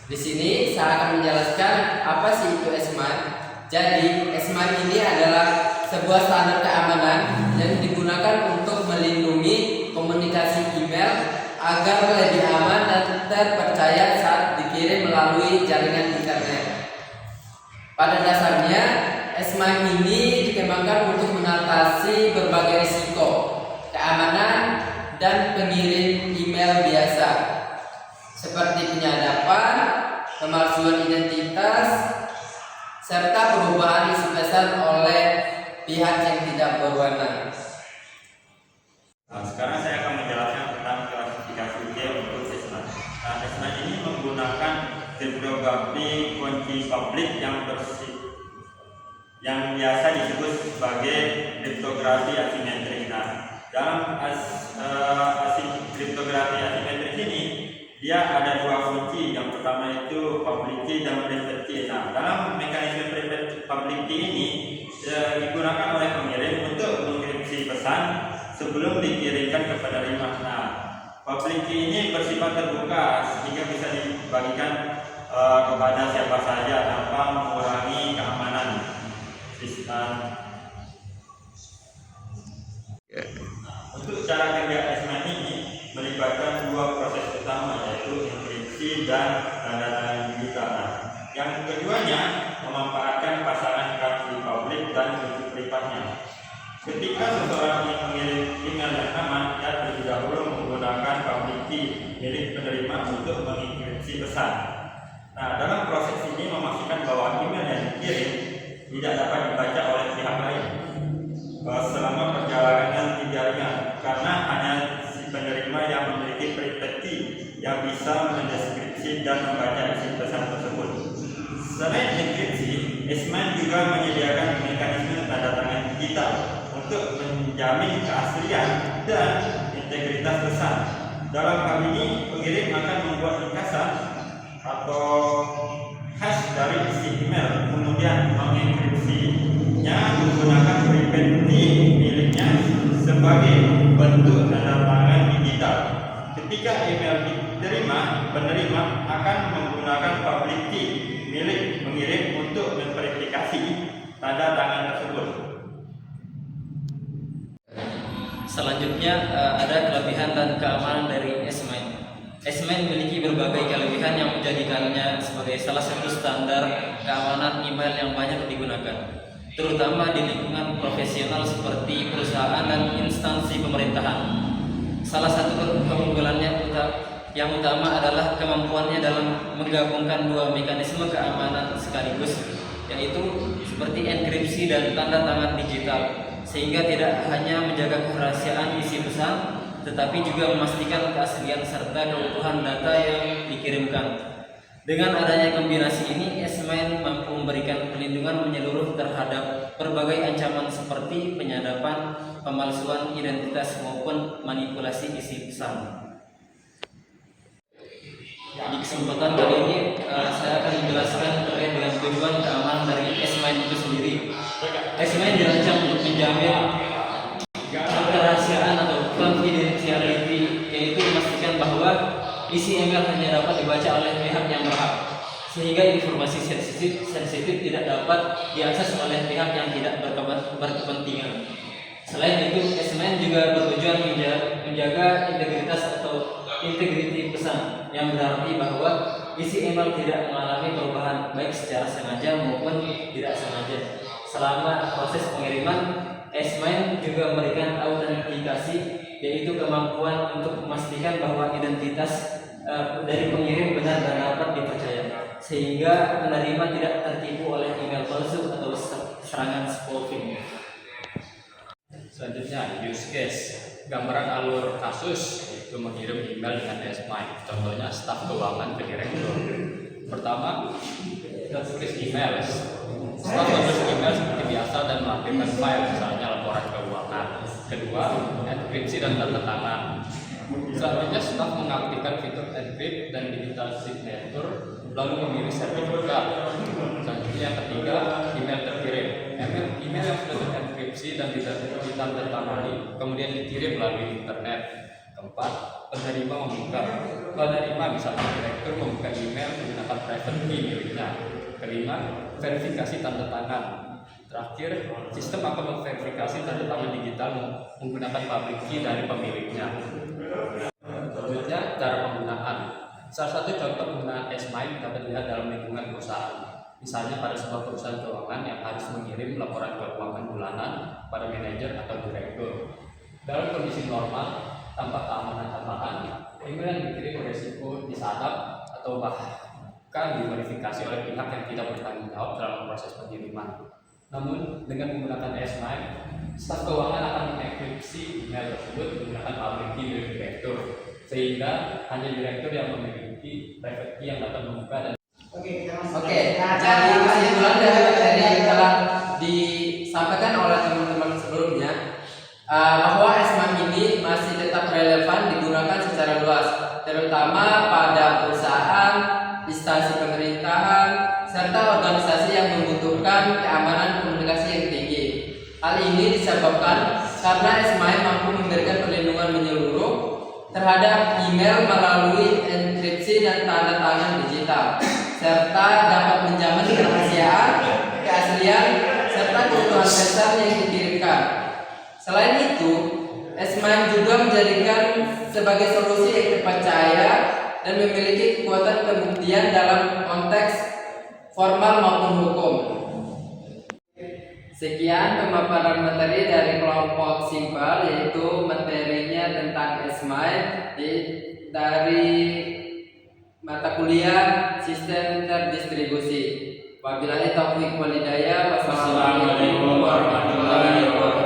Di sini saya akan menjelaskan apa sih itu SMART. Jadi, SMART ini adalah sebuah standar keamanan yang digunakan untuk melindungi komunikasi email agar lebih aman dan terpercaya saat dikirim melalui jaringan internet. Pada dasarnya, SMART ini dikembangkan untuk mengatasi berbagai risiko keamanan dan pengirim email biasa, seperti penyadapan, pemalsuan identitas, serta perubahan isi pesan oleh pihak yang tidak berwenang. Nah, sekarang saya akan menjelaskan tentang klasifikasi C untuk SMART. Nah, SMART ini menggunakan kriptografi kunci publik yang biasa disebut sebagai kriptografi asimetrik. Nah, dalam kriptografi asimetrik ini dia ada dua kunci. Yang pertama itu public key dan private key. Nah, dalam mekanisme private public key ini digunakan oleh pengirim untuk mengenkripsi pesan sebelum dikirimkan ke penerima. Nah, public key ini bersifat terbuka sehingga bisa dibagikan kepada siapa saja tanpa mengurangi keamanan sistem. Untuk cara kerja SMART ini melibatkan dua proses utama, yaitu enkripsi dan tanda tangan digital. Nah, yang keduanya memanfaatkan pasangan kunci publik dan kunci privatnya. Ketika seseorang ingin mengirim email yang aman, dia terlebih dahulu menggunakan public key milik penerima untuk mengenkripsi pesan. Nah, dalam proses ini memastikan bahwa email yang dikirim tidak dapat dibaca oleh pihak lain selama perjalanan di jaringan, karena hanya si penerima yang memiliki private key yang bisa mendeskripsi dan membaca isi pesan tersebut. Selain enkripsi, SMART juga menyediakan mekanisme tanda tangan digital untuk menjamin keaslian dan integritas pesan. Dalam hal ini, pengirim akan membuat ringkasan atau hash dari isi email, kemudian mengenkripsinya menggunakan private key miliknya sebagai bentuk tanda tangan digital. Ketika email diterima, penerima akan menggunakan public key milik pengirim untuk memverifikasi tanda tangan tersebut. Selanjutnya ada kelebihan dan keamanan dari SMART. SMART memiliki berbagai kelebihan yang menjadikannya sebagai salah satu standar keamanan email yang banyak digunakan, terutama di lingkungan profesional seperti perusahaan dan instansi pemerintahan. Salah satu keunggulannya yang utama adalah kemampuannya dalam menggabungkan dua mekanisme keamanan sekaligus, yaitu seperti enkripsi dan tanda tangan digital, sehingga tidak hanya menjaga kerahasiaan isi pesan, tetapi juga memastikan keaslian serta keutuhan data yang dikirimkan. Dengan adanya kombinasi ini, SMART mampu memberikan perlindungan menyeluruh terhadap berbagai ancaman seperti penyadapan, pemalsuan identitas maupun manipulasi isi pesan. Di kesempatan kali ini saya akan menjelaskan terkait dengan tujuan keamanan dari SMART itu sendiri. SMART dirancang untuk menjamin kerahasiaan atau confidentiality, yaitu memastikan bahwa isi email hanya dapat dibaca oleh pihak yang berhak, sehingga informasi sensitif tidak dapat diakses oleh pihak yang tidak berkepentingan. Selain itu, SMART juga bertujuan menjaga integritas atau integriti pesan, yang berarti bahwa isi email tidak mengalami perubahan baik secara sengaja maupun tidak sengaja. Selama proses pengiriman, SMART juga memberikan autentikasi, yaitu kemampuan untuk memastikan bahwa identitas dari pengirim benar dan dapat dipercaya, sehingga penerima tidak tertipu oleh email palsu atau serangan spoofing. Selanjutnya, use case. Gambaran alur kasus yaitu mengirim email dengan SMART. Contohnya staf keuangan ke direktur. Pertama, tulis email. Staf menulis email seperti biasa dan mengaktifkan file, misalnya laporan keuangan. Kedua, enkripsi dan tanda tangan. Selanjutnya, staf mengaktifkan fitur encrypt dan digital signature, lalu memilih sertifikat. Selanjutnya, yang ketiga, email terkirim. Email yang sudah terenkripsi dan ditandatangani kemudian dikirim melalui internet. Keempat, Penerima misalnya direktur membuka email menggunakan private key miliknya. Kelima, verifikasi tanda tangan. Terakhir, sistem akan memverifikasi tanda tangan digital menggunakan public key dari pemiliknya. Selanjutnya, cara penggunaan. Salah satu contoh penggunaan S-MIME dapat dilihat dalam lingkungan perusahaan. Misalnya pada sebuah perusahaan keuangan yang harus mengirim laporan keuangan bulanan pada manajer atau direktur. Dalam kondisi normal, tanpa keamanan tambahan, email yang dikirim beresiko disadap atau bahkan dimodifikasi oleh pihak yang tidak bertanggung jawab dalam proses pengiriman. Namun, dengan menggunakan S-MIME, staf keuangan akan mengenkripsi email tersebut menggunakan public key dari direktur, sehingga hanya direktur yang memiliki private key yang dapat membuka dan Oke, jadi kesimpulan dari yang telah disampaikan oleh teman-teman sebelumnya, bahwa S-MIME ini masih tetap relevan digunakan secara luas, terutama pada perusahaan, instansi pemerintahan, serta organisasi yang membutuhkan keamanan komunikasi yang tinggi. Hal ini disebabkan karena S-MIME mampu memberikan perlindungan menyeluruh terhadap email melalui enkripsi dan tanda tangan digital, serta dapat menjamin kerahasiaan, keaslian, serta keutuhan dasar yang dikirimkan. Selain itu, S-MIME juga menjadikan sebagai solusi yang terpercaya dan memiliki kekuatan pembuktian dalam konteks formal maupun hukum. Sekian pemaparan materi dari kelompok Simpel, yaitu materinya tentang S-MIME dari mata kuliah Sistem Terdistribusi. Wabillahi taufiq wal hidayah. Wassalamualaikum warahmatullahi wabarakatuh.